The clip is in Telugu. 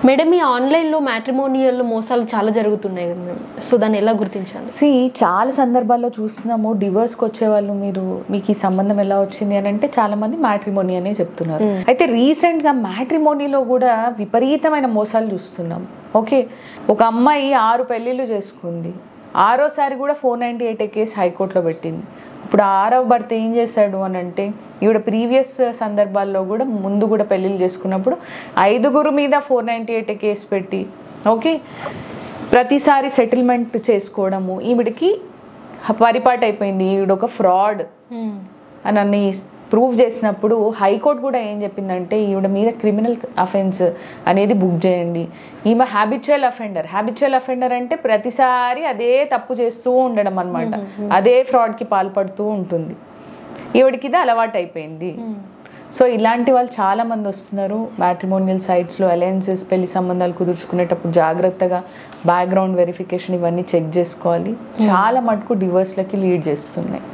మేడం ఈ ఆన్లైన్లో మ్యాట్రిమోనియల్ మోసాలు చాలా జరుగుతున్నాయి కదా మేడం, సో దాన్ని ఎలా గుర్తించాలి? చాలా సందర్భాల్లో చూస్తున్నాము, డివోర్స్కి వచ్చే వాళ్ళు మీకు ఈ సంబంధం ఎలా వచ్చింది అని అంటే చాలా మంది మ్యాట్రిమోనీ అనే చెప్తున్నారు. అయితే రీసెంట్గా మ్యాట్రిమోనీలో కూడా విపరీతమైన మోసాలు చూస్తున్నాం. ఓకే, ఒక అమ్మాయి 6 పెళ్ళిళ్ళు చేసుకుంది, 6వసారి కూడా 498 కేసు హైకోర్టులో పెట్టింది. ఇప్పుడు 6వ భర్త ఏం చేశాడు అని అంటే, ఈవిడ ప్రీవియస్ సందర్భాల్లో కూడా ముందు కూడా పెళ్ళిళ్ళు చేసుకున్నప్పుడు 5గురు మీద 498 కేసు పెట్టి ఓకే ప్రతిసారి సెటిల్మెంట్ చేసుకోవడము ఈవిడికి పరిపాటు అయిపోయింది. ఈవిడ ఒక ఫ్రాడ్ అని అన్ని ప్రూవ్ చేసినప్పుడు హైకోర్టు కూడా ఏం చెప్పిందంటే, ఈవిడ మీద క్రిమినల్ అఫెన్స్ అనేది బుక్ చేయండి. ఈమె హ్యాబిచువల్ అఫెండర్ అంటే ప్రతిసారి అదే తప్పు చేస్తూ ఉండడం అనమాట, అదే ఫ్రాడ్కి పాల్పడుతూ ఉంటుంది. ఈవిడికి ఇది అలవాటు అయిపోయింది. సో ఇలాంటి వాళ్ళు చాలామంది వస్తున్నారు మ్యాట్రిమోనియల్ సైట్స్లో. అలయన్సెస్, పెళ్లి సంబంధాలు కుదుర్చుకునేటప్పుడు జాగ్రత్తగా బ్యాక్గ్రౌండ్ వెరిఫికేషన్ ఇవన్నీ చెక్ చేసుకోవాలి. చాలా మటుకు డివోర్స్లకి లీడ్ చేస్తున్నాయి.